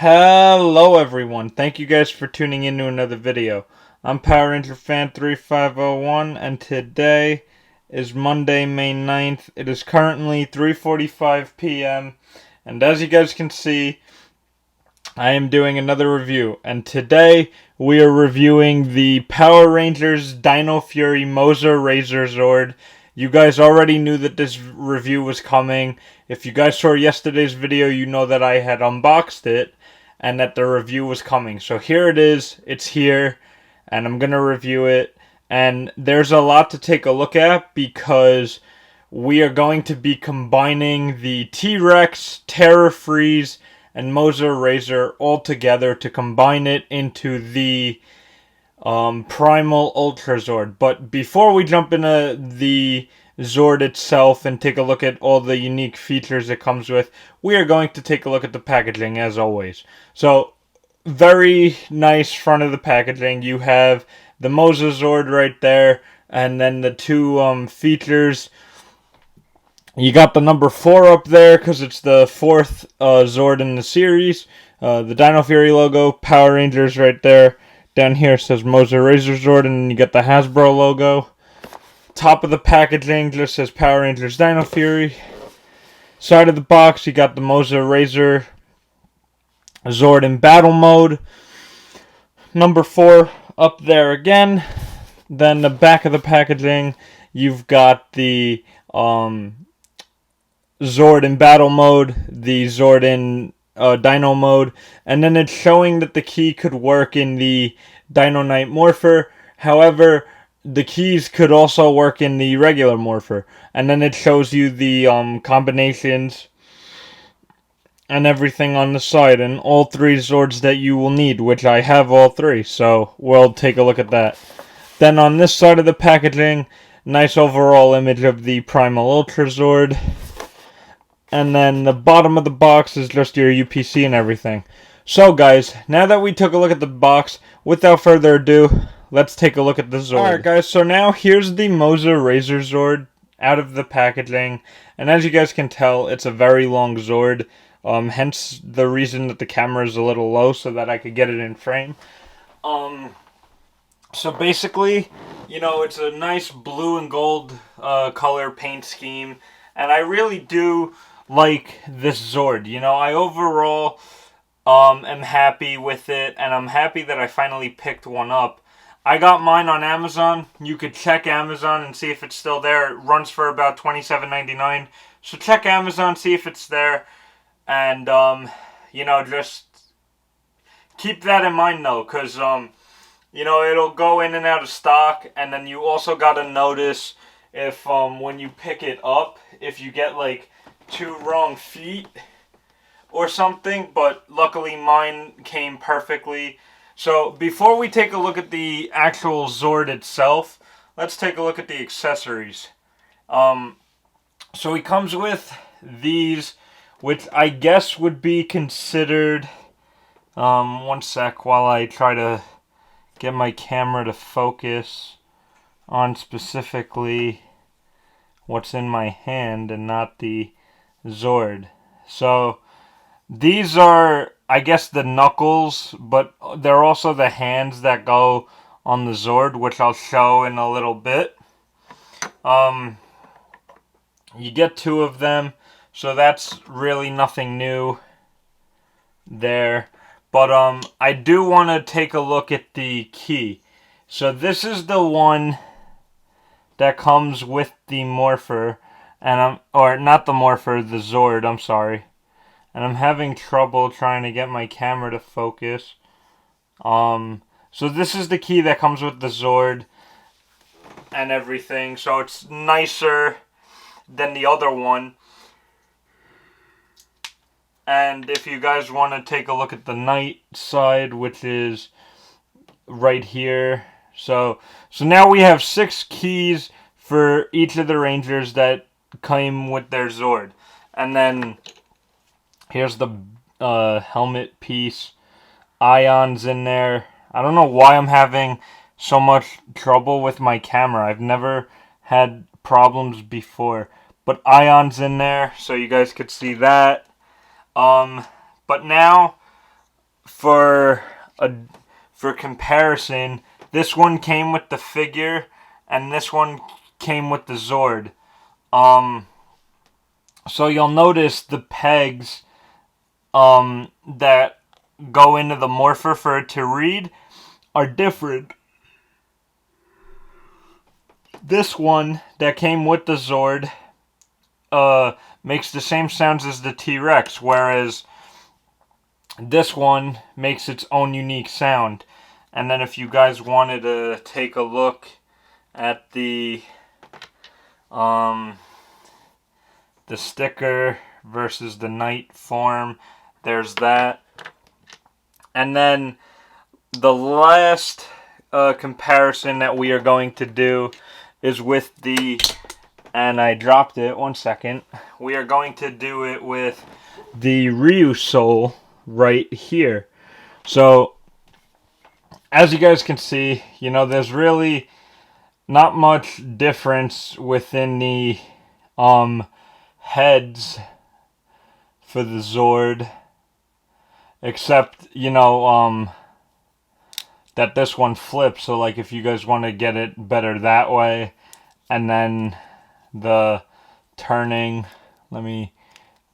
Hello everyone, thank you guys for tuning in to another video. I'm Power Ranger Fan 3501 and today is Monday, May 9th. It is currently 3:45 p.m. and as you guys can see, I am doing another review. And today we are reviewing the Power Rangers Dino Fury Mosa Razor Zord. You guys already knew that this review was coming. If you guys saw yesterday's video, you know that I had unboxed it and that the review was coming. So here it is. It's here and I'm going to review it. And there's a lot to take a look at because we are going to be combining the T-Rex, Terror Freeze, and Mosa Razor all together to combine it into the Primal Ultra Zord. But before we jump into the Zord itself and take a look at all the unique features it comes with, we are going to take a look at the packaging as always. So, very nice front of the packaging. You have the Mosa Zord right there, and then the two features. You got the number 4 up there because it's the 4th Zord in the series. The Dino Fury logo, Power Rangers right there. Down here says Mosa Razor Zord, and then you got the Hasbro logo. Top of the packaging just says Power Rangers Dino Fury. Side of the box, you got the Mosa Razor Zord in battle mode. Number 4 up there again. Then the back of the packaging, you've got the Zord in battle mode, the Zord in Dino mode, and then it's showing that the key could work in the Dino Knight Morpher. However, the keys could also work in the regular Morpher. And then it shows you the combinations and everything on the side, and all 3 Zords that you will need, which I have all 3, so we'll take a look at that. Then on this side of the packaging, nice overall image of the Primal Ultra Zord. And then the bottom of the box is just your UPC and everything. So guys, now that we took a look at the box, without further ado, let's take a look at the Zord. Alright guys, so now here's the Mosa Razor Zord out of the packaging. And as you guys can tell, it's a very long Zord. Hence the reason that the camera is a little low so that I could get it in frame. So basically, you know, it's a nice blue and gold color paint scheme. And I really do like this Zord. You know, I overall am happy with it, and I'm happy that I finally picked one up. I got mine on Amazon. You could check Amazon and see if it's still there. It runs for about $27.99. So check Amazon, see if it's there, and you know, just keep that in mind though, because you know, it'll go in and out of stock, and then you also gotta notice if when you pick it up, if you get like 2 wrong feet or something, but luckily mine came perfectly. So before we take a look at the actual Zord itself, let's take a look at the accessories. So he comes with these, which I guess would be considered, one sec while I try to get my camera to focus on specifically what's in my hand and not the Zord. So these are, I guess, the knuckles, but they're also the hands that go on the Zord, which I'll show in a little bit. You get 2 of them, so that's really nothing new there. But I do want to take a look at the key. So this is the one that comes with the Morpher, and or not the Morpher, the Zord, I'm sorry. And I'm having trouble trying to get my camera to focus. So this is the key that comes with the Zord and everything. So it's nicer than the other one. And if you guys want to take a look at the Knight side, which is right here. So now we have 6 keys for each of the Rangers that came with their Zord. And then here's the helmet piece. Ions in there. I don't know why I'm having so much trouble with my camera. I've never had problems before. But ions in there, so you guys could see that. But now for comparison, this one came with the figure, and this one came with the Zord. So you'll notice the pegs that go into the morpher for it to read are different. This one that came with the Zord makes the same sounds as the T-Rex, whereas this one makes its own unique sound. And then if you guys wanted to take a look at the sticker versus the knight form, there's that. And then the last comparison that we are going to do is with the, and I dropped it, 1 second. We are going to do it with the Ryu Soul right here. So, as you guys can see, you know, there's really not much difference within the heads for the Zord, except, you know, that this one flips. So, like, if you guys want to get it better that way, and then the turning, let me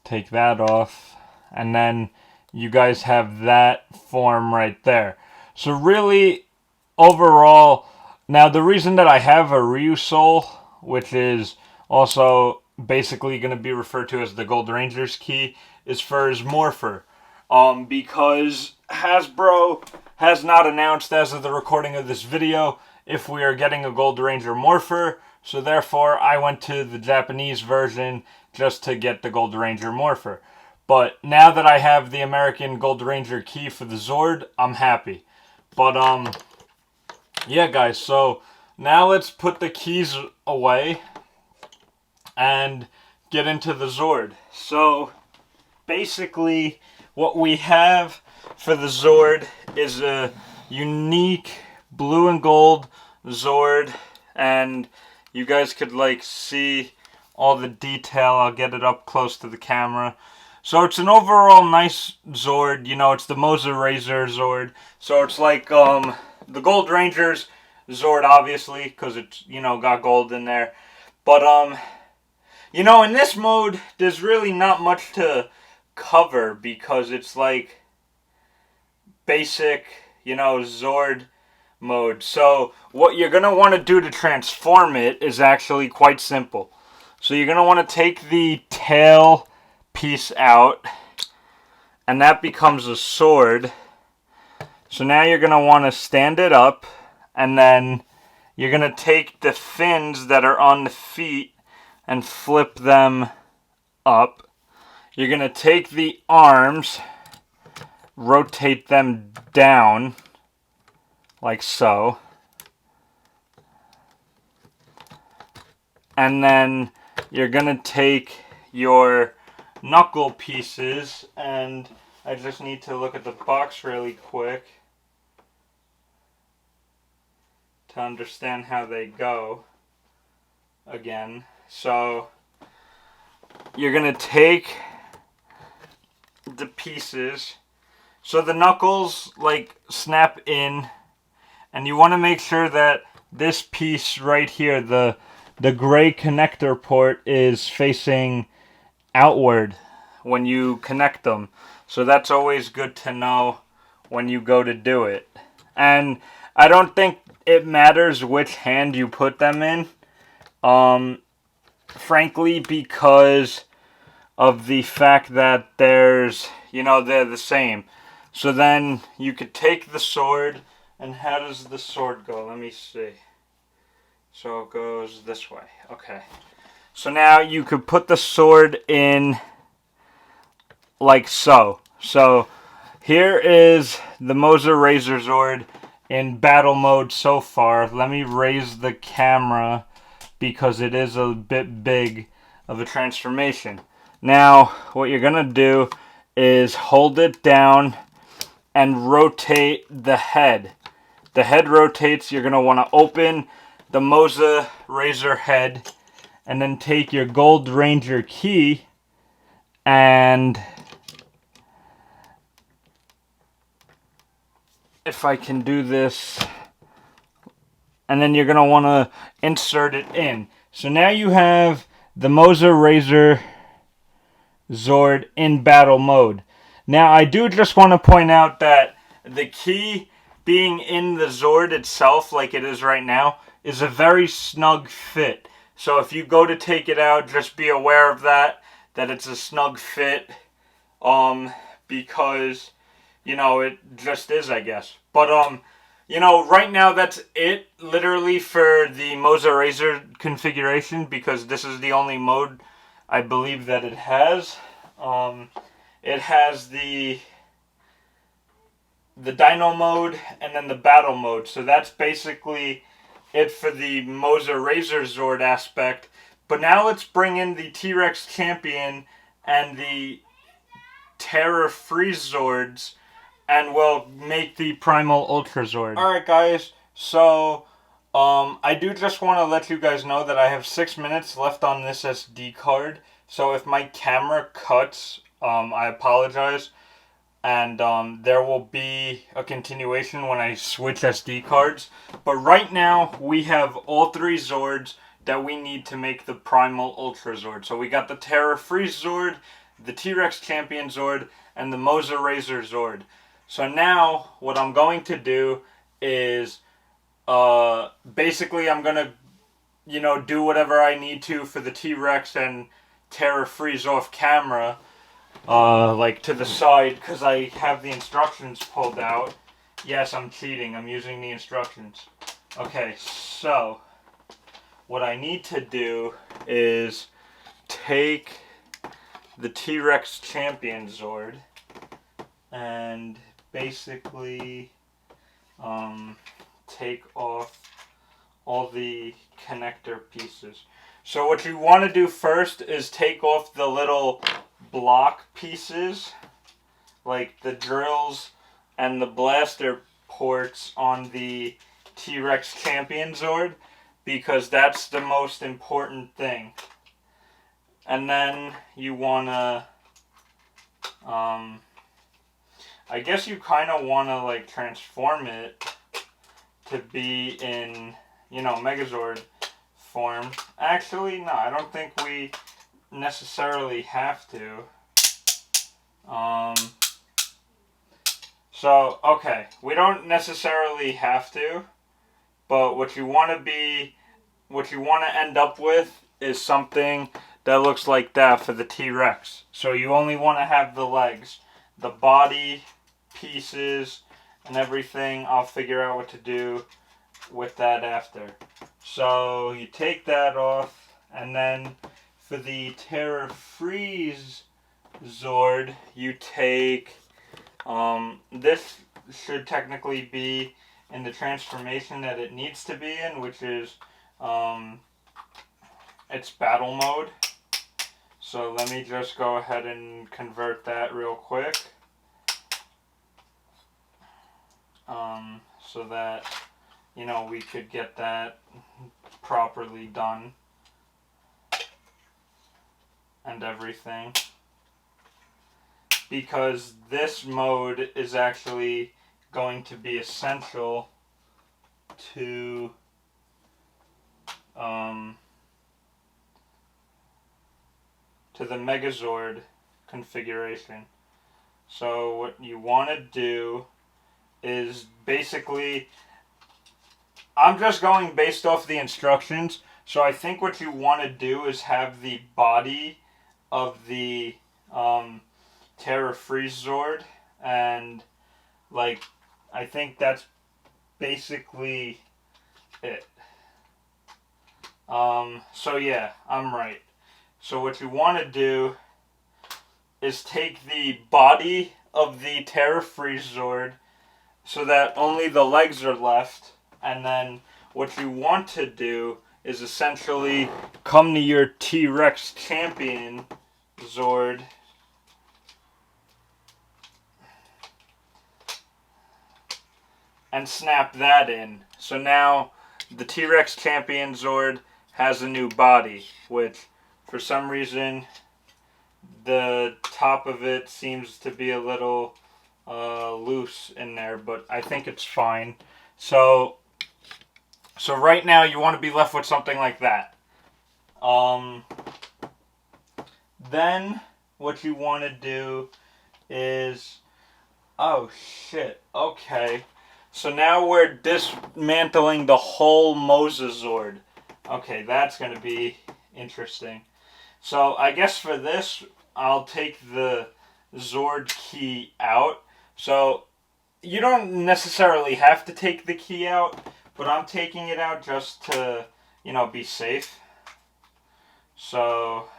take that off, and then you guys have that form right there. So really, overall, now the reason that I have a Ryu Soul, which is also basically going to be referred to as the Gold Ranger's key, is for his morpher. Because Hasbro has not announced as of the recording of this video if we are getting a Gold Ranger morpher, so therefore I went to the Japanese version just to get the Gold Ranger morpher. But now that I have the American Gold Ranger key for the Zord, I'm happy. But, yeah, guys, so now let's put the keys away and get into the Zord. So, basically, what we have for the Zord is a unique blue and gold Zord, and you guys could, like, see all the detail. I'll get it up close to the camera. So it's an overall nice Zord. You know, it's the Mosa Razor Zord. So it's like the Gold Ranger's Zord, obviously, because it's, you know, got gold in there. But, you know, in this mode, there's really not much to cover because it's like basic, you know, Zord mode. So what you're going to want to do to transform it is actually quite simple. So you're going to want to take the tail piece out, and that becomes a sword. So now you're going to want to stand it up, and then you're going to take the fins that are on the feet and flip them up. You're going to take the arms, rotate them down like so, and then you're going to take your knuckle pieces, and I just need to look at the box really quick to understand how they go again. So you're going to take the pieces, so the knuckles like snap in, and you want to make sure that this piece right here, the gray connector port, is facing outward when you connect them. So that's always good to know when you go to do it. And I don't think it matters which hand you put them in. Frankly, because of the fact that there's, you know, they're the same. So then you could take the sword, and how does the sword go? Let me see. So it goes this way. Okay. So now you could put the sword in like so. So here is the Mosa Razor Zord in battle mode so far. Let me raise the camera because it is a bit big of a transformation. Now what you're going to do is hold it down and rotate the head. The head rotates. You're going to want to open the Mosa Razor head, and then take your Gold Ranger key and if I can do this. And then you're going to want to insert it in. So now you have the Mosa Razor Zord in battle mode. Now I do just want to point out that the key being in the Zord itself, like it is right now, is a very snug fit. So if you go to take it out, just be aware of that it's a snug fit. Because, you know, it just is, I guess. But, you know, right now that's it, literally, for the Mosa Razor configuration, because this is the only mode I believe that it has. It has the Dino mode and then the Battle mode. So that's basically it for the Mosa Razor Zord aspect. But now let's bring in the T-Rex Champion and the Terra Freeze Zords, and we'll make the Primal Ultra Zord. Alright guys, so I do just want to let you guys know that I have 6 minutes left on this SD card. So if my camera cuts, I apologize. And there will be a continuation when I switch SD cards. But right now, we have all 3 Zords that we need to make the Primal Ultra Zord. So we got the Terra Freeze Zord, the T-Rex Champion Zord, and the Mosa Razor Zord. So now, what I'm going to do is, basically I'm going to, you know, do whatever I need to for the T-Rex and Terra Freeze off camera, like to the side, because I have the instructions pulled out. Yes, I'm cheating. I'm using the instructions. Okay, so what I need to do is take the T-Rex Champion Zord and basically take off all the connector pieces. So what you want to do first is take off the little block pieces, like the drills and the blaster ports on the T-Rex Champion Zord, because that's the most important thing. And then you want to, I guess you kind of want to like transform it to be in, you know, Megazord form. Actually, no, I don't think we necessarily have to. So, okay, we don't necessarily have to, but what you want to end up with is something that looks like that for the T-Rex. So you only want to have the legs. The body pieces and everything, I'll figure out what to do with that after. So you take that off, and then for the Terra Freeze Zord, you take, this should technically be in the transformation that it needs to be in, which is, its battle mode. So let me just go ahead and convert that real quick. So that, you know, we could get that properly done and everything. Because this mode is actually going to be essential to the Megazord configuration. So what you want to do is basically, I'm just going based off the instructions, so I think what you want to do is have the body of the Terra Freeze Zord, and like, I think that's basically it. So yeah, I'm right. So what you want to do is take the body of the Terra Freeze Zord so that only the legs are left, and then what you want to do is essentially come to your T-Rex Champion Zord and snap that in. So now the T-Rex Champion Zord has a new body, which for some reason the top of it seems to be a little loose in there, but I think it's fine. So right now you want to be left with something like that. Then what you want to do is, oh shit, okay. So now we're dismantling the whole Mosa Zord. Okay, that's going to be interesting. So I guess for this, I'll take the Zord key out. So you don't necessarily have to take the key out, but I'm taking it out just to, be safe. So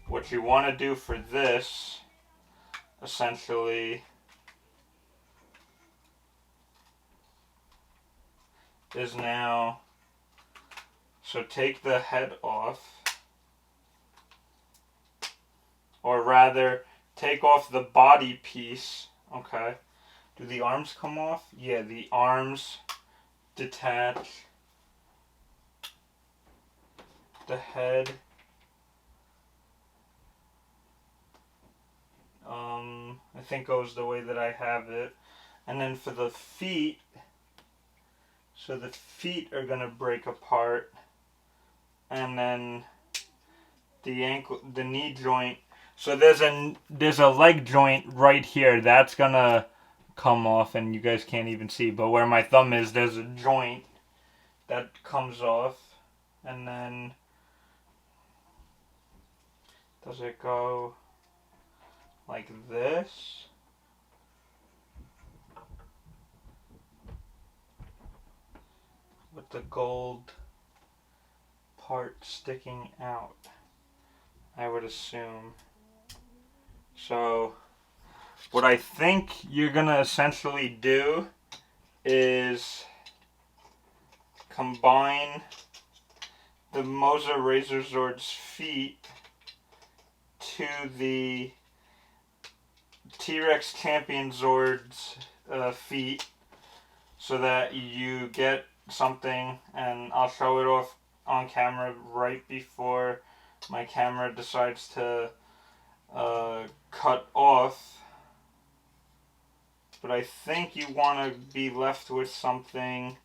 what you want to do for this, essentially, is now, so take the head off, or rather, take off the body piece, okay? Do the arms come off? Yeah, the arms detach, the head, I think goes the way that I have it. And then for the feet, so the feet are gonna break apart, and then the knee joint. So there's a leg joint right here that's gonna come off, and you guys can't even see. But where my thumb is, there's a joint that comes off, and then does it go like this? With the gold part sticking out, I would assume. So what I think you're gonna essentially do is combine the Mosa Razor Zord's feet to the T-Rex Champion Zord's feet, so that you get something, and I'll show it off on camera right before my camera decides to cut off. But I think you want to be left with something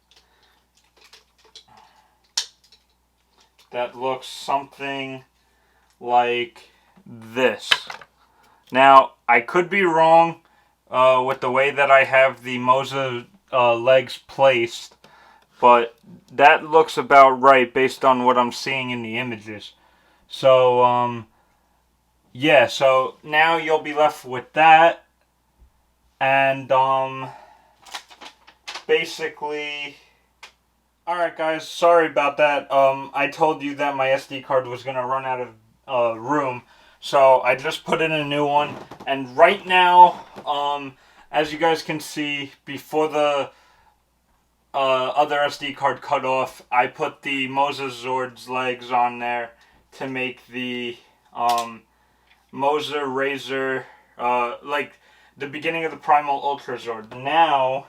that looks something like this. Now, I could be wrong with the way that I have the Mosa legs placed, but that looks about right based on what I'm seeing in the images. So, yeah, so now you'll be left with that, and basically, alright guys, sorry about that. I told you that my SD card was going to run out of room, so I just put in a new one, and right now, as you guys can see, before the other SD card cut off, I put the Mosa Zord's legs on there to make the Mosa Razor, like the beginning of the Primal Ultra Zord. Now,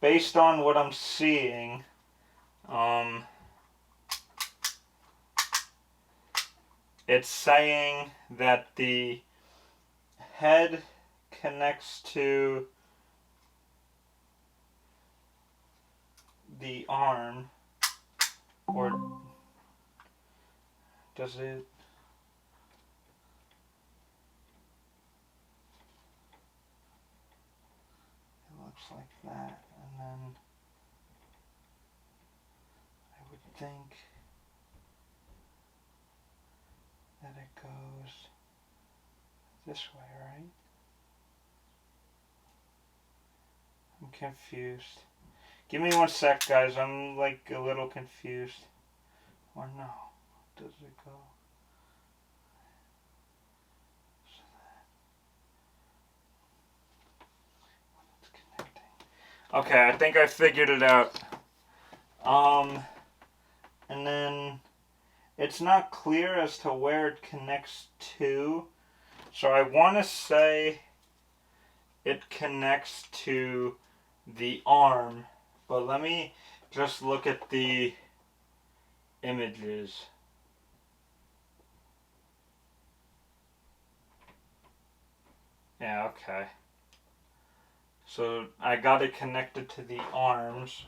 based on what I'm seeing, it's saying that the head connects to the arm, or does it? It looks like that, and then I would think that it goes this way, right? I'm confused. Give me 1 sec, guys. I'm like a little confused. Or no? Does it go? So that it's connecting. Okay, I think I figured it out. And then it's not clear as to where it connects to. So I want to say it connects to the arm. But let me just look at the images. Yeah, okay. So I got it connected to the arms,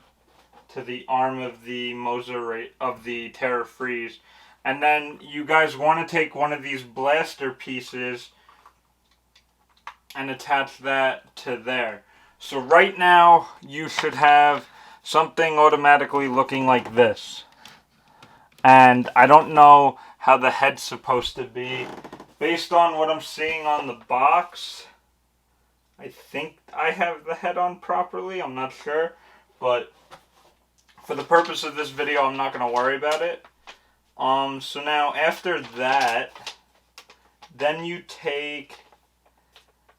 to the arm of the Mosa of the Terra Freeze. And then you guys want to take one of these blaster pieces and attach that to there. So right now you should have something automatically looking like this. And I don't know how the head's supposed to be. Based on what I'm seeing on the box, I think I have the head on properly. I'm not sure. But for the purpose of this video, I'm not going to worry about it. So now after that, then you take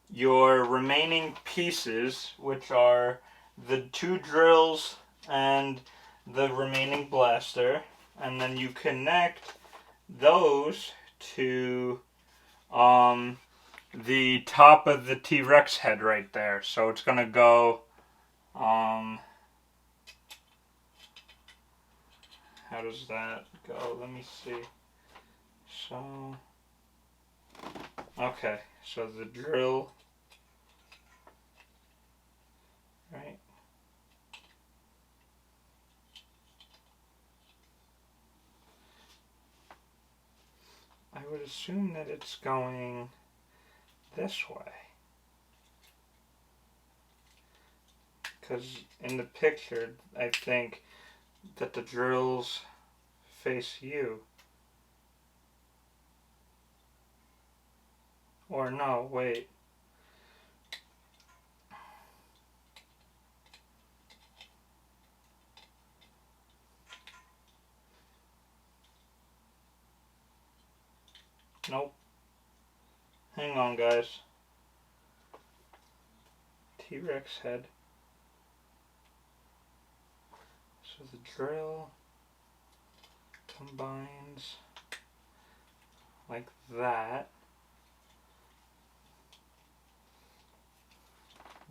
your remaining pieces, which are the 2 drills and the remaining blaster, and then you connect those to the top of the T-Rex head right there. So it's gonna go how does that go? Let me see. So okay, so the drill, right? I would assume that it's going this way. Because in the picture, I think that the drills face you. Or no, wait. Nope. Hang on, guys. T-Rex head. So the drill combines like that.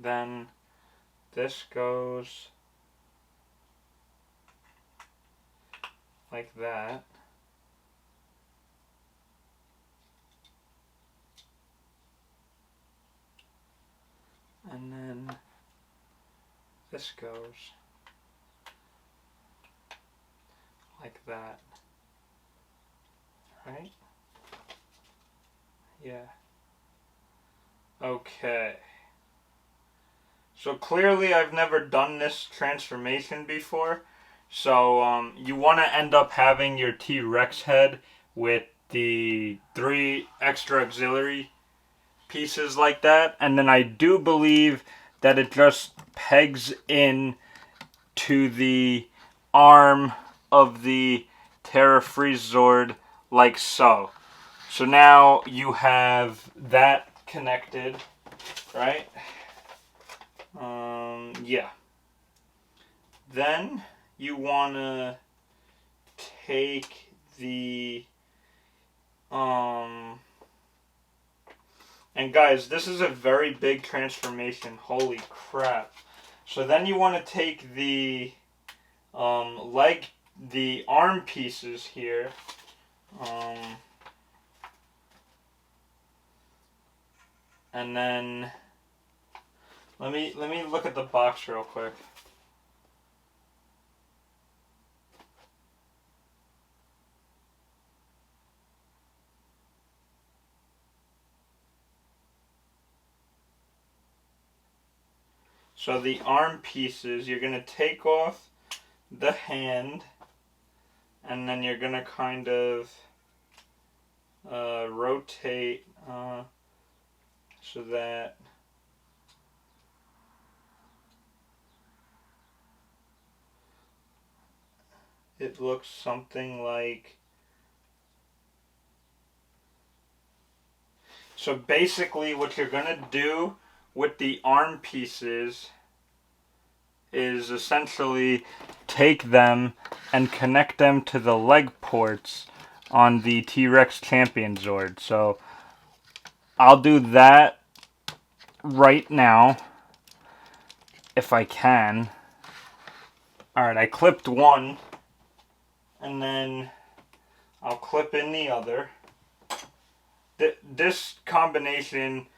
Then this goes like that. And then this goes like that. Right? Yeah. Okay. So clearly I've never done this transformation before. So you want to end up having your T-Rex head with the 3 extra auxiliary pieces like that. And then I do believe that it just pegs in to the arm of the Terra Freeze Zord like so. So now you have that connected, right? Yeah. Then you want to take the and guys, this is a very big transformation. Holy crap. So then you want to take the the arm pieces here. And then let me look at the box real quick. So the arm pieces, you're going to take off the hand, and then you're going to kind of rotate so that it looks something like... So basically what you're going to do with the arm pieces is essentially take them and connect them to the leg ports on the T-Rex Champion Zord. So I'll do that right now if I can. Alright, I clipped one, and then I'll clip in the other. This combination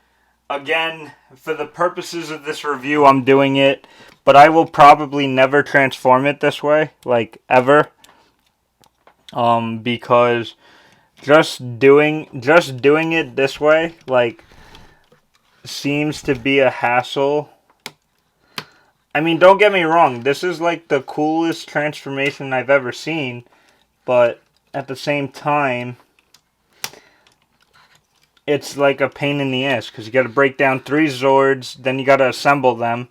again, for the purposes of this review, I'm doing it, but I will probably never transform it this way, like, ever. Because just doing it this way, like, seems to be a hassle. I mean, don't get me wrong, this is like the coolest transformation I've ever seen, but at the same time, it's like a pain in the ass, because you got to break down 3 Zords, then you got to assemble them.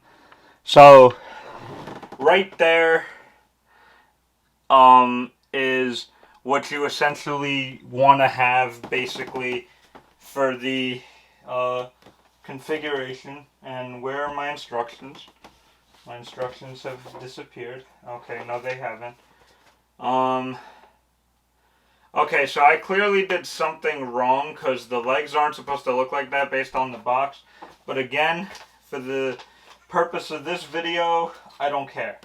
So, right there, is what you essentially want to have, basically, for the, configuration. And where are my instructions? My instructions have disappeared. Okay, no they haven't. Okay, so I clearly did something wrong, because the legs aren't supposed to look like that based on the box. But again, for the purpose of this video, I don't care.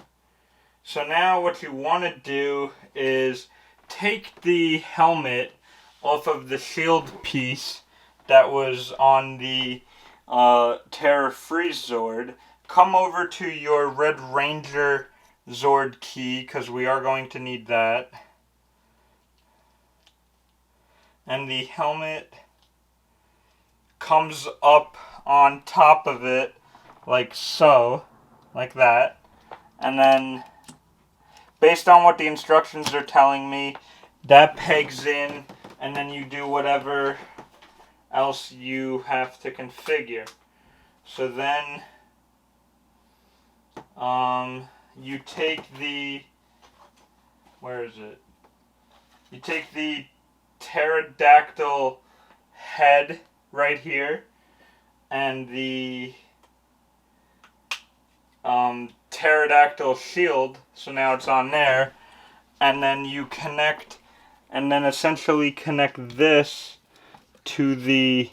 So now what you want to do is take the helmet off of the shield piece that was on the Terra Freeze Zord. Come over to your Red Ranger Zord key, because we are going to need that. And the helmet comes up on top of it, like so, like that. And then, based on what the instructions are telling me, that pegs in, and then you do whatever else you have to configure. So then, you take the, where is it? You take the pterodactyl head right here, and the pterodactyl shield, so now it's on there, and then you connect, and then essentially connect this to the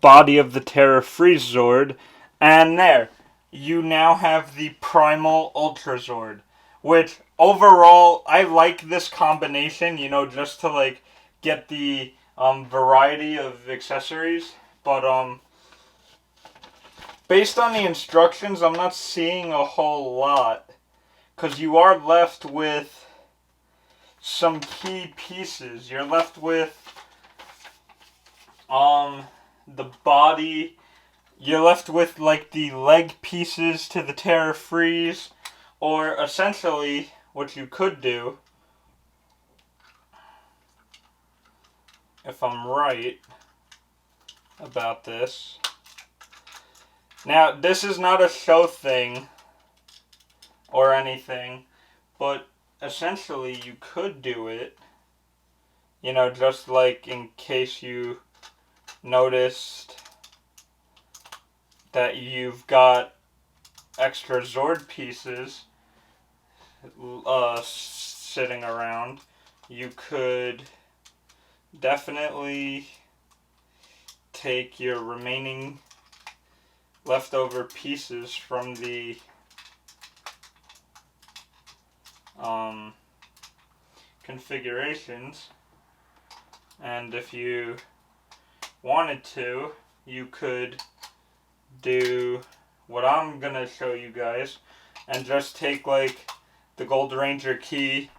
body of the Terra Freeze Zord, and there, you now have the Primal Ultra Zord, which overall, I like this combination, you know, just to like get the variety of accessories, but based on the instructions, I'm not seeing a whole lot, because you are left with some key pieces. You're left with the body. You're left with like the leg pieces to the Terra Freeze, or essentially what you could do, if I'm right about this. Now, this is not a show thing or anything, but essentially you could do it, you know, just like in case you noticed that you've got extra Zord pieces sitting around, you could definitely take your remaining leftover pieces from the configurations, and if you wanted to, you could do what I'm gonna show you guys and just take like the Gold Ranger key.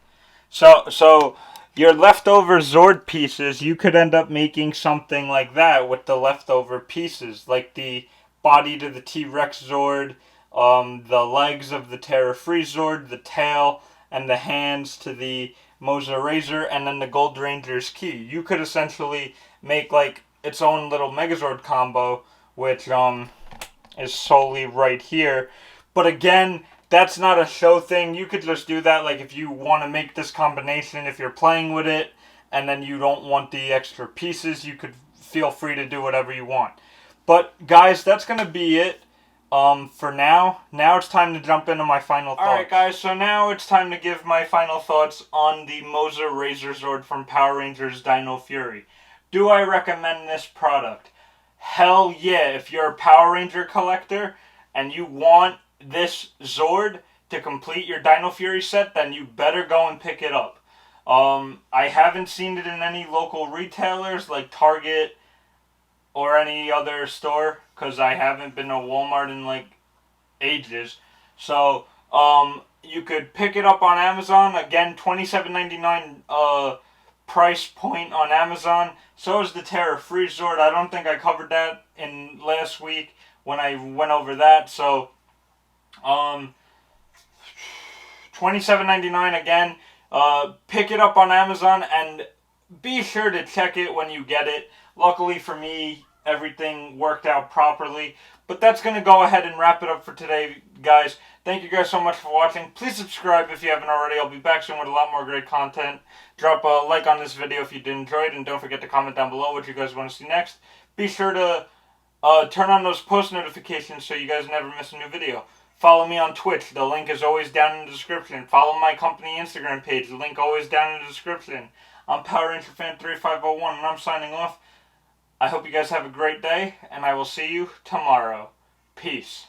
So your leftover Zord pieces, you could end up making something like that with the leftover pieces, like the body to the T-Rex Zord, the legs of the Terra Freeze Zord, the tail, and the hands to the Mosa Razor, and then the Gold Ranger's key. You could essentially make like its own little Megazord combo, which is solely right here. But again, that's not a show thing. You could just do that like if you want to make this combination, if you're playing with it, and then you don't want the extra pieces, you could feel free to do whatever you want. But guys, that's going to be it for now. Now it's time to jump into my final thoughts. Alright guys, so now it's time to give my final thoughts on the Mosa Razor Zord from Power Rangers Dino Fury. Do I recommend this product? Hell yeah. If you're a Power Ranger collector and you want this Zord to complete your Dino Fury set, then you better go and pick it up. I haven't seen it in any local retailers like Target, or any other store, because I haven't been to Walmart in like ages. So you could pick it up on Amazon. Again, $27.99 price point on Amazon. So is the Terra Freeze Zord. I don't think I covered that in last week when I went over that. So um, $27.99 again. Pick it up on Amazon and be sure to check it when you get it. Luckily for me, everything worked out properly. But that's going to go ahead and wrap it up for today, guys. Thank you guys so much for watching. Please subscribe if you haven't already. I'll be back soon with a lot more great content. Drop a like on this video if you did enjoy it, and don't forget to comment down below what you guys want to see next. Be sure to turn on those post notifications so you guys never miss a new video. Follow me on Twitch. The link is always down in the description. Follow my company Instagram page. The link always down in the description. I'm Power Ranger Fan 3501, and I'm signing off. I hope you guys have a great day, and I will see you tomorrow. Peace.